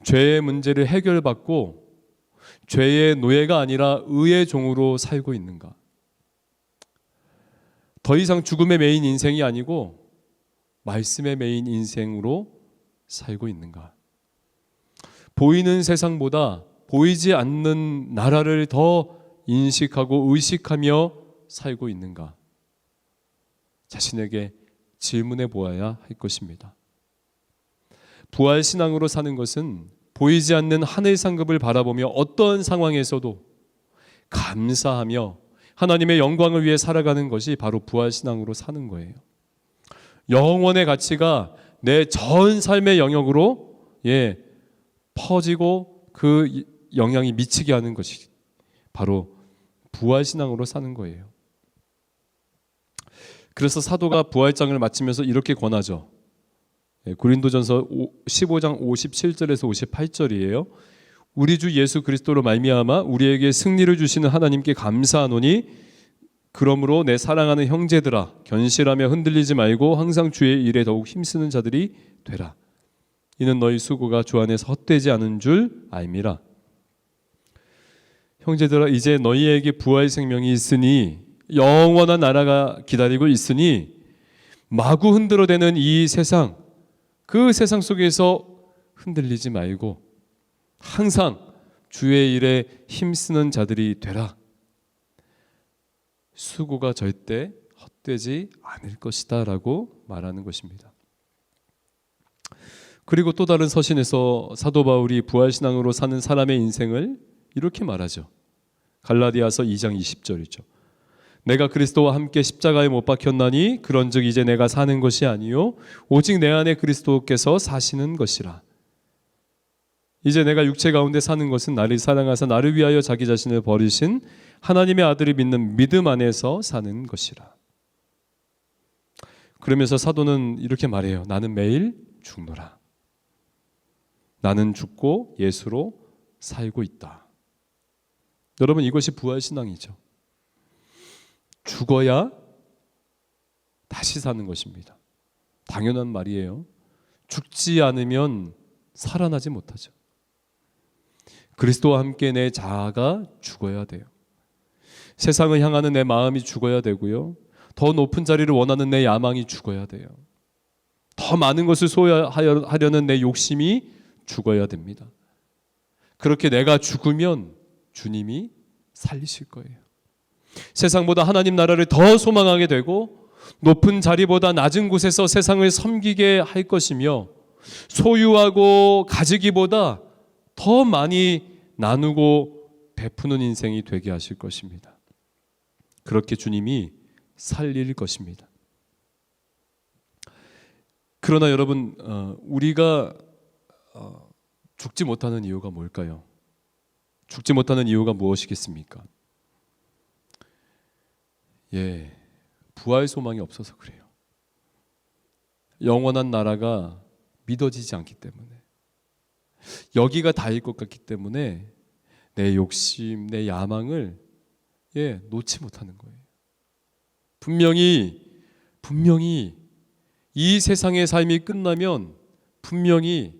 죄의 문제를 해결받고 죄의 노예가 아니라 의의 종으로 살고 있는가? 더 이상 죽음의 메인 인생이 아니고 말씀의 메인 인생으로 살고 있는가? 보이는 세상보다 보이지 않는 나라를 더 인식하고 의식하며 살고 있는가? 자신에게 질문해 보아야 할 것입니다. 부활 신앙으로 사는 것은 보이지 않는 하늘 상급을 바라보며 어떠한 상황에서도 감사하며 하나님의 영광을 위해 살아가는 것이 바로 부활 신앙으로 사는 거예요. 영원의 가치가 내 전 삶의 영역으로 퍼지고 그 영향이 미치게 하는 것이 바로 부활 신앙으로 사는 거예요. 그래서 사도가 부활장을 마치면서 이렇게 권하죠. 고린도전서 15장 57절에서 58절이에요. 우리 주 예수 그리스도로 말미암아 우리에게 승리를 주시는 하나님께 감사하노니 그러므로 내 사랑하는 형제들아 견실하며 흔들리지 말고 항상 주의 일에 더욱 힘쓰는 자들이 되라. 이는 너희 수고가 주 안에서 헛되지 않은 줄 알미라. 형제들아 이제 너희에게 부활 생명이 있으니 영원한 나라가 기다리고 있으니 마구 흔들어대는 이 세상, 그 세상 속에서 흔들리지 말고 항상 주의 일에 힘쓰는 자들이 되라. 수고가 절대 헛되지 않을 것이다 라고 말하는 것입니다. 그리고 또 다른 서신에서 사도 바울이 부활신앙으로 사는 사람의 인생을 이렇게 말하죠. 갈라디아서 2장 20절이죠. 내가 그리스도와 함께 십자가에 못 박혔나니 그런즉 이제 내가 사는 것이 아니요 오직 내 안에 그리스도께서 사시는 것이라. 이제 내가 육체 가운데 사는 것은 나를 사랑하사 나를 위하여 자기 자신을 버리신 하나님의 아들을 믿는 믿음 안에서 사는 것이라. 그러면서 사도는 이렇게 말해요. 나는 매일 죽노라. 나는 죽고 예수로 살고 있다. 여러분, 이것이 부활신앙이죠. 죽어야 다시 사는 것입니다. 당연한 말이에요. 죽지 않으면 살아나지 못하죠. 그리스도와 함께 내 자아가 죽어야 돼요. 세상을 향하는 내 마음이 죽어야 되고요. 더 높은 자리를 원하는 내 야망이 죽어야 돼요. 더 많은 것을 소유하려는 내 욕심이 죽어야 됩니다. 그렇게 내가 죽으면 주님이 살리실 거예요. 세상보다 하나님 나라를 더 소망하게 되고 높은 자리보다 낮은 곳에서 세상을 섬기게 할 것이며 소유하고 가지기보다 더 많이 나누고 베푸는 인생이 되게 하실 것입니다. 그렇게 주님이 살릴 것입니다. 그러나 여러분, 우리가 죽지 못하는 이유가 뭘까요? 죽지 못하는 이유가 무엇이겠습니까? 부활 소망이 없어서 그래요. 영원한 나라가 믿어지지 않기 때문에, 여기가 다일 것 같기 때문에 내 욕심, 내 야망을 놓지 못하는 거예요. 분명히 이 세상의 삶이 끝나면 분명히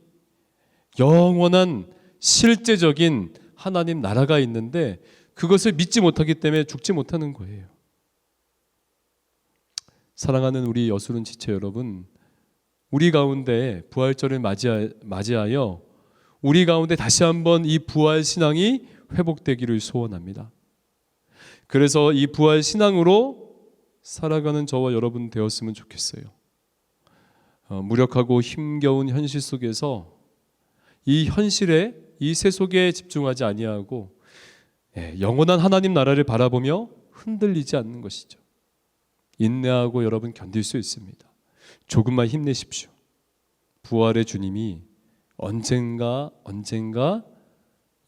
영원한 실제적인 하나님 나라가 있는데 그것을 믿지 못하기 때문에 죽지 못하는 거예요. 사랑하는 우리 여수른 지체 여러분, 우리 가운데 부활절을 맞이하여 우리 가운데 다시 한번 이 부활 신앙이 회복되기를 소원합니다. 그래서 이 부활 신앙으로 살아가는 저와 여러분 되었으면 좋겠어요. 무력하고 힘겨운 현실 속에서 이 현실에, 이 세속에 집중하지 아니하고 영원한 하나님 나라를 바라보며 흔들리지 않는 것이죠. 인내하고 여러분 견딜 수 있습니다. 조금만 힘내십시오. 부활의 주님이 언젠가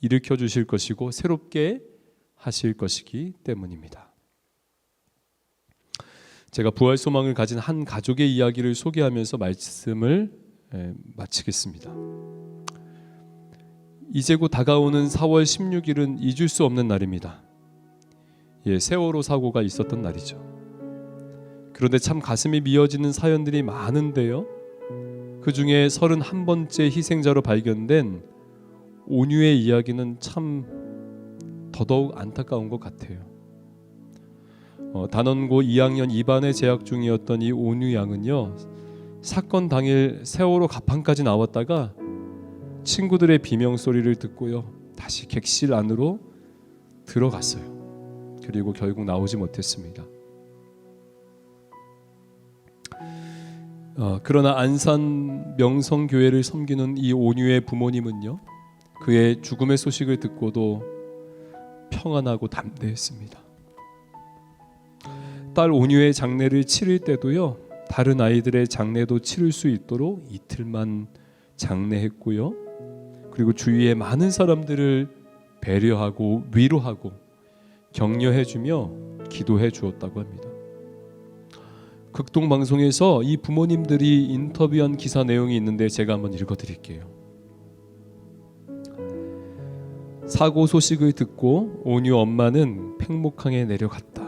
일으켜 주실 것이고 새롭게 하실 것이기 때문입니다. 제가 부활 소망을 가진 한 가족의 이야기를 소개하면서 말씀을 마치겠습니다. 이제 곧 다가오는 4월 16일은 잊을 수 없는 날입니다. 세월호 사고가 있었던 날이죠. 그런데 참 가슴이 미어지는 사연들이 많은데요. 그 중에 31번째 희생자로 발견된 온유의 이야기는 참 더더욱 안타까운 것 같아요. 단원고 2학년 2반에 재학 중이었던 이 온유 양은요, 사건 당일 세월호 가판까지 나왔다가 친구들의 비명 소리를 듣고요, 다시 객실 안으로 들어갔어요. 그리고 결국 나오지 못했습니다. 그러나 안산 명성교회를 섬기는 이 온유의 부모님은요, 그의 죽음의 소식을 듣고도 평안하고 담대했습니다. 딸 온유의 장례를 치를 때도요, 다른 아이들의 장례도 치를 수 있도록 이틀만 장례했고요, 그리고 주위의 많은 사람들을 배려하고 위로하고 격려해주며 기도해 주었다고 합니다. 극동방송에서 이 부모님들이 인터뷰한 기사 내용이 있는데 제가 한번 읽어드릴게요. 사고 소식을 듣고 온유 엄마는 팽목항에 내려갔다.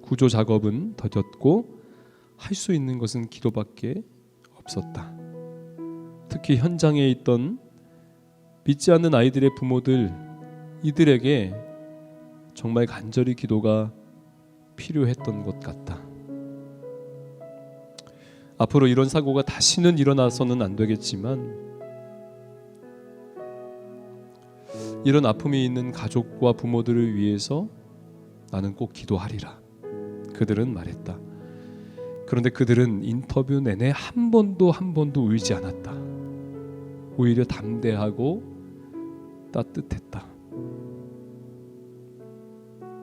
구조 작업은 더뎠고 할 수 있는 것은 기도밖에 없었다. 특히 현장에 있던 믿지 않는 아이들의 부모들, 이들에게 정말 간절히 기도가 필요했던 것 같다. 앞으로 이런 사고가 다시는 일어나서는 안 되겠지만 이런 아픔이 있는 가족과 부모들을 위해서 나는 꼭 기도하리라. 그들은 말했다. 그런데 그들은 인터뷰 내내 한 번도 울지 않았다. 오히려 담대하고 따뜻했다.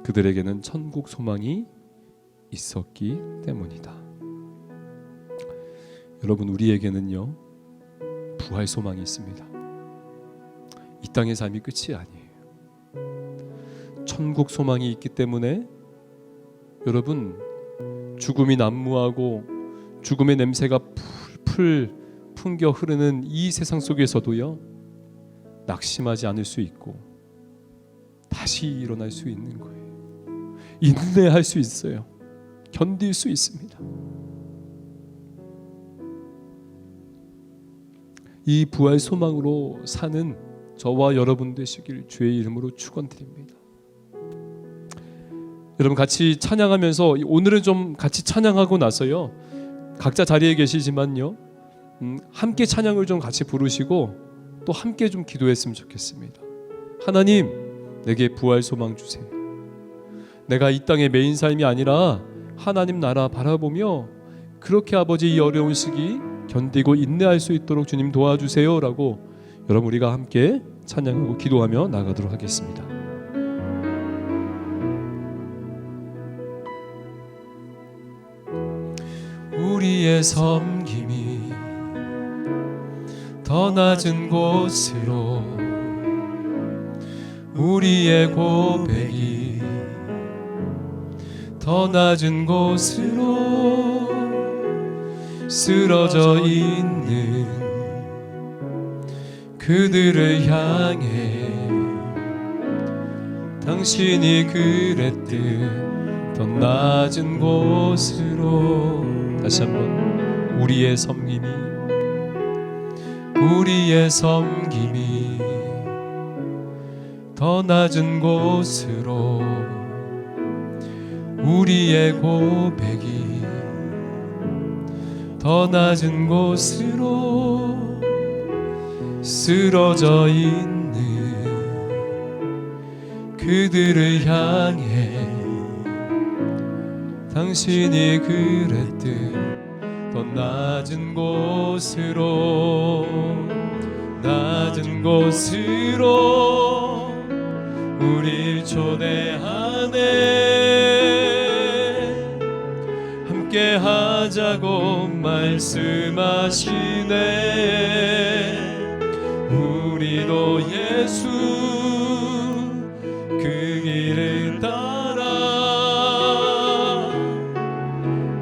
그들에게는 천국 소망이 있었기 때문이다. 여러분, 우리에게는요 부활 소망이 있습니다. 이 땅의 삶이 끝이 아니에요. 천국 소망이 있기 때문에 여러분, 죽음이 난무하고 죽음의 냄새가 풀풀 풍겨 흐르는 이 세상 속에서도요 낙심하지 않을 수 있고 다시 일어날 수 있는 거예요. 인내할 수 있어요. 견딜 수 있습니다. 이 부활 소망으로 사는 저와 여러분 되시길 주의 이름으로 축원드립니다. 여러분, 같이 찬양하면서 오늘은 좀 같이 찬양하고 나서요 각자 자리에 계시지만요 함께 찬양을 좀 같이 부르시고 또 함께 좀 기도했으면 좋겠습니다. 하나님, 내게 부활 소망 주세요. 내가 이 땅의 메인 삶이 아니라 하나님 나라 바라보며 그렇게 아버지 이 어려운 시기 견디고 인내할 수 있도록 주님 도와주세요 라고 여러분 우리가 함께 찬양하고 기도하며 나가도록 하겠습니다. 우리의 섬김이 더 낮은 곳으로, 우리의 고백이 더 낮은 곳으로 쓰러져 있는 그들을 향해 당신이 그랬듯 더 낮은 곳으로. 다시 한번, 우리의 섬김이 더 낮은 곳으로, 우리의 고백이 더 낮은 곳으로 쓰러져 있는 그들을 향해 당신이 그랬듯 더 낮은 곳으로, 낮은 곳으로 우릴 초대하네. 함께 하자고 말씀하시네. 우리도 예수 그 길을 따라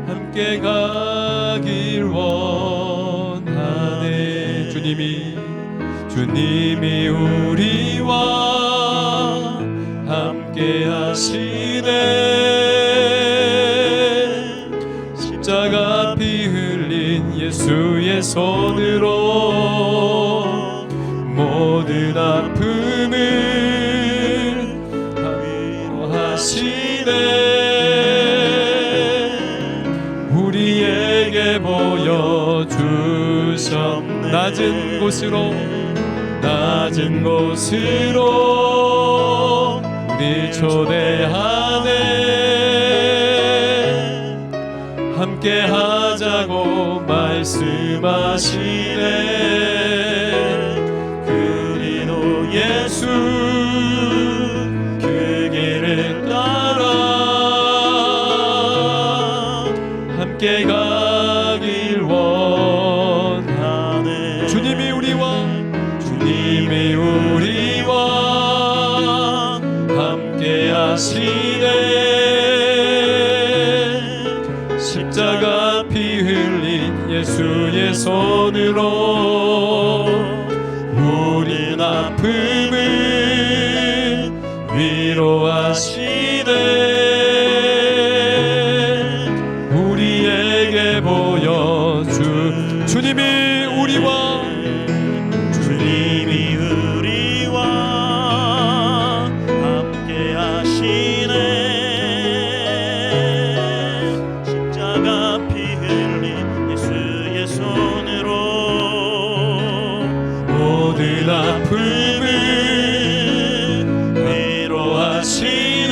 함께 가길 원하네. 주님이 우리와 함께 하시네. 십자가 피 흘린 예수의 손으로 모든 아픔을 위로하시네. 우리에게 보여주셨네. 낮은 곳으로 우리 초대하네. 함께 하자고 말씀하시네. 그리도 예수 그 길을 따라 함께 가길 원하네. 주님이 우리와 함께 하시네. 십자가 피 흘린 예수의 손으로 우린 아픔을 위로하시네. 우리에게 보여준 주님이 우리와 함께 하시네. 십자가 피 흘린 예수의 손으로 모든 아픔을 위로하시네.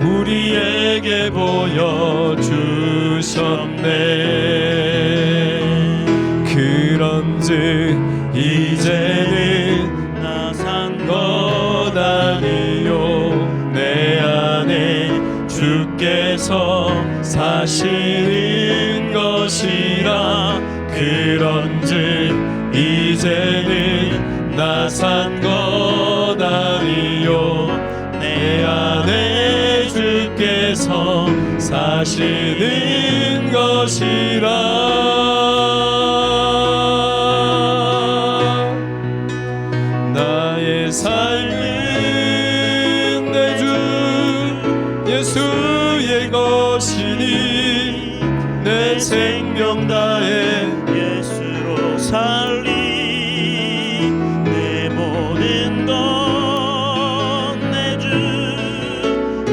우리에게 보여주셨네. 그런즉 이제는 나 산 것 아니요 내 안에 주께서 사시는 것이라. 그런즉 이제는 나 산 것 아니요 내 안에 주께서 사시는 것이라. 나의 삶은 내 주 예수의 것이니 내 생명 다해 예수로 살리. 내 모든 것 내 주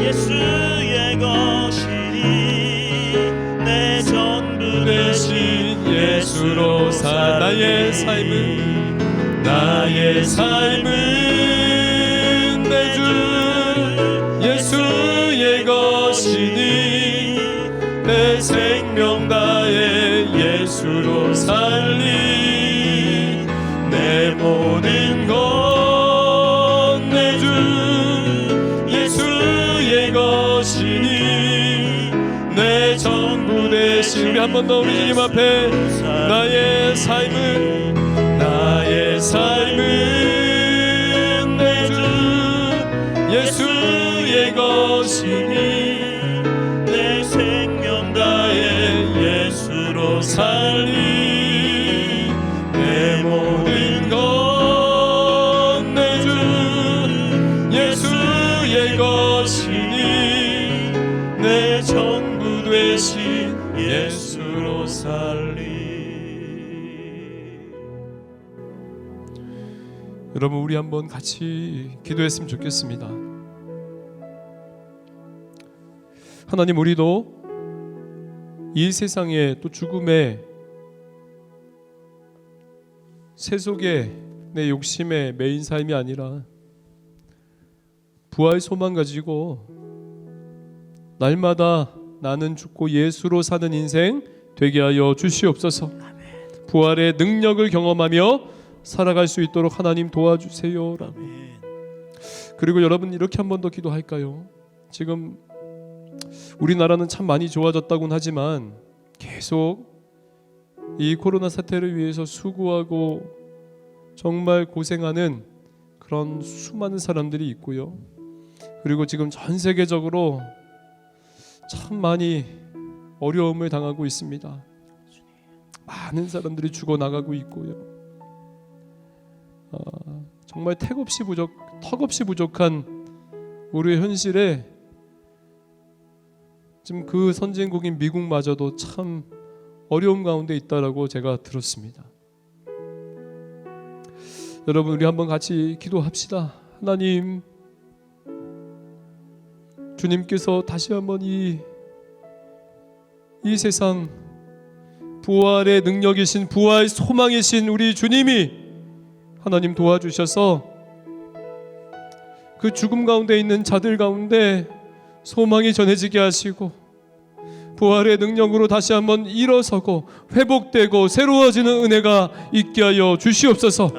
예수의 것이니 내 전부 대신 예수로 사. 나의 삶은 내 주 예수의 것이니 내 생명 다해 예수로 살리. 내 모든 것 내 주 예수의 것이니 내 전부 되신. 우리 한 번 더 우리 주님 앞에 나의 삶은 내 주 예수의 것이니 내 생명 다해 예수로 살리. 내 모든 것 내 주 예수의 것이니 내 전부 되신 예수로 살리. 여러분, 우리 한번 같이 기도했으면 좋겠습니다. 하나님, 우리도 이 세상의 또 죽음의 세속의 내 욕심에 매인 삶이 아니라 부활 소망 가지고 날마다 나는 죽고 예수로 사는 인생 되게 하여 주시옵소서. 부활의 능력을 경험하며 살아갈 수 있도록 하나님 도와주세요. 그리고 여러분, 이렇게 한 번 더 기도할까요? 지금 우리나라는 참 많이 좋아졌다고는 하지만 계속 이 코로나 사태를 위해서 수고하고 정말 고생하는 그런 수많은 사람들이 있고요. 그리고 지금 전 세계적으로 참 많이 어려움을 당하고 있습니다. 많은 사람들이 죽어나가고 있고요. 정말 턱없이 부족한 우리의 현실에 지금 그 선진국인 미국마저도 참 어려움 가운데 있다라고 제가 들었습니다. 여러분, 우리 한번 같이 기도합시다. 하나님, 주님께서 다시 한번 이 세상 부활의 능력이신, 부활 소망이신 우리 주님이 하나님 도와주셔서 그 죽음 가운데 있는 자들 가운데 소망이 전해지게 하시고 부활의 능력으로 다시 한번 일어서고 회복되고 새로워지는 은혜가 있게 하여 주시옵소서.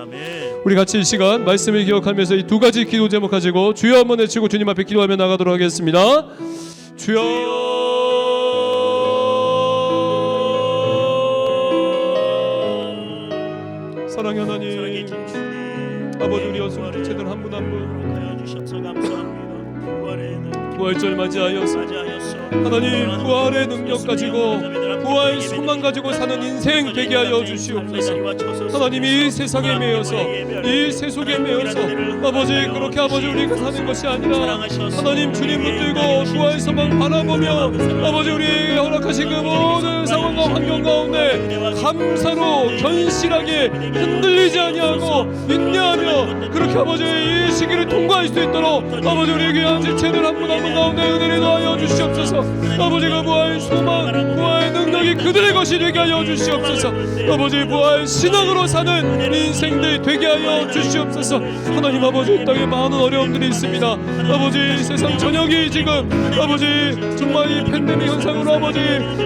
우리 같이 이 시간 말씀을 기억하면서 이 두 가지 기도 제목 가지고 주여 한번 외치고 주님 앞에 기도하며 나가도록 하겠습니다. 주여. 사랑의 하나님, 아버지, 우리 연속 주체들 한 분 한 분 부활절 맞이하여서 하나님 부활의 능력 가지고 부활 소망 가지고 사는 인생 되게 하여 주시옵소서. 하나님, 이 세상에 매여서 이 세속에 매여서 아버지 그렇게 아버지 우리가 사는 것이 아니라 하나님 주님 붙들고 부활 소망 바라보며 아버지 우리 허락하신 그 모든 상황과 환경 가운데 감사로 견실하게 흔들리지 아니하고 인내하며 그렇게 아버지 이 시기를 통과할 수 있도록 아버지 우리 귀한 지체들 한 분 한 분 가운데 은혜를 더하여 주시옵소서. 아버지가 부활 소망 부활 능력이 그들의 것이 되게 하여 주시옵소서. 아버지 부활 신앙으로 사는 인생들 되게 하여 주시옵소서. 하나님 아버지 이 땅에 많은 어려움들이 있습니다. 아버지 세상 전역이 지금 아버지 정말 이 팬데믹 현상으로 아버지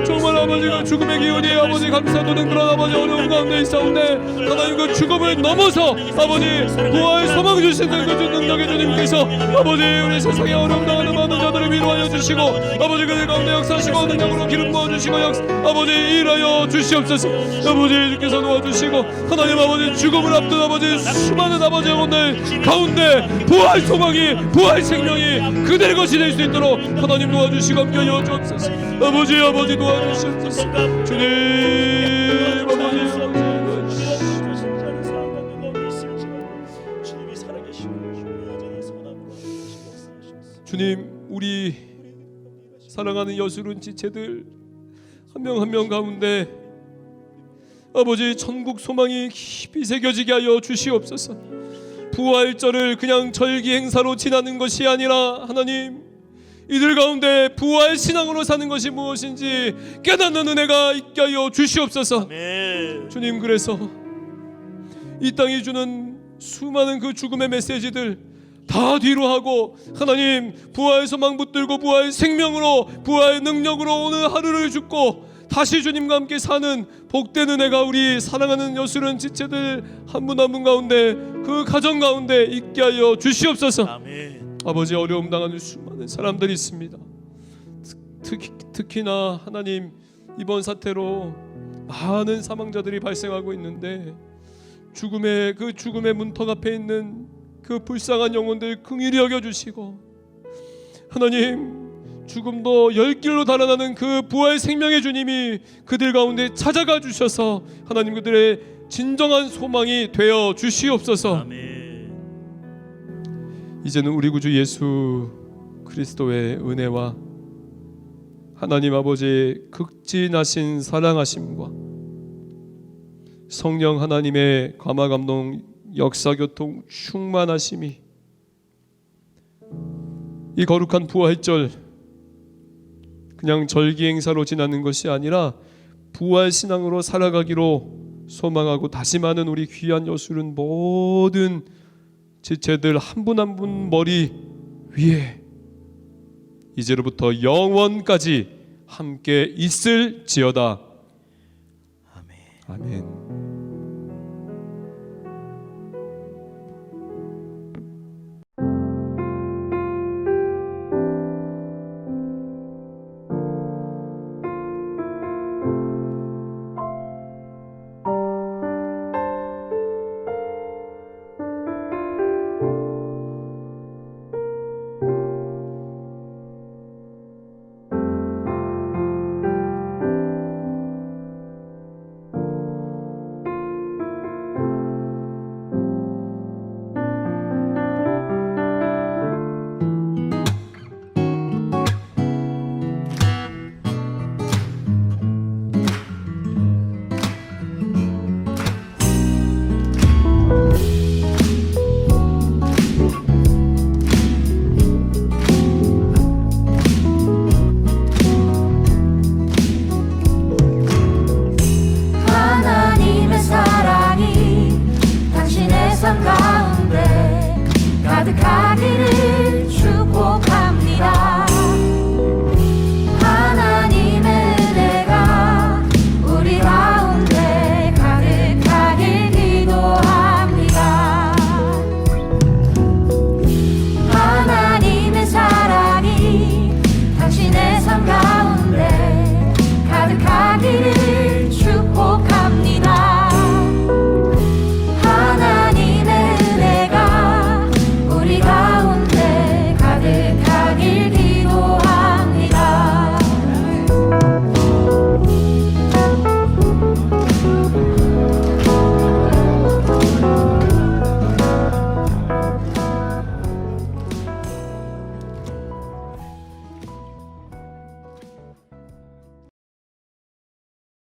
정말 아버지 그 죽음의 기운이 아버지 감싸도는 그런 아버지 어려움 가운데 있사온데 하나님 그 죽음을 넘어서 아버지 부활 소망 주시는 그 능력의 주님께서 아버지 우리 세상에 어려움 당하는 많은 자들을 위로하여 주시고 아버지 그들 가운데 역사하시고 능력으로 기름 부어주시고 아버지 일하여 주시옵소서. 아버지 주께서 도와주시고 하나님 아버지 죽음을 앞둔 아버지 수많은 아버지 오늘 가운데 부활 소망이 부활 생명이 그들의 것이 될 수 있도록 하나님 도와주시고 함께하여 주옵소서. 아버지 도와주시옵소서. 주님 주님 우리 사랑하는 여수른 지체들 한 명 한 명 가운데 아버지 천국 소망이 깊이 새겨지게 하여 주시옵소서. 부활절을 그냥 절기 행사로 지나는 것이 아니라 하나님 이들 가운데 부활 신앙으로 사는 것이 무엇인지 깨닫는 은혜가 있게 하여 주시옵소서. 주님 그래서 이 땅이 주는 수많은 그 죽음의 메시지들 다 뒤로 하고 하나님 부활 소망 붙들고 부활 생명으로 부활 능력으로 오늘 하루를 죽고 다시 주님과 함께 사는 복된 은혜가 우리 사랑하는 여수른 지체들 한 분 한 분 가운데 그 가정 가운데 있게 하여 주시옵소서. 아멘. 아버지 어려움 당하는 수많은 사람들이 있습니다. 특히나 하나님 이번 사태로 많은 사망자들이 발생하고 있는데 죽음의 문턱 앞에 있는 그 불쌍한 영혼들 긍휼히 여겨주시고 하나님 죽음도 열 길로 달아나는 그 부활 생명의 주님이 그들 가운데 찾아가 주셔서 하나님 그들의 진정한 소망이 되어 주시옵소서. 아멘. 이제는 우리 구주 예수 그리스도의 은혜와 하나님 아버지의 극진하신 사랑하심과 성령 하나님의 감화 감동 역사 교통 충만하심이 이 거룩한 부활절 그냥 절기 행사로 지나는 것이 아니라 부활 신앙으로 살아가기로 소망하고 다짐하는 우리 귀한 여수른 모든 지체들 한 분 한 분 머리 위에 이제로부터 영원까지 함께 있을지어다. 아멘. 아멘.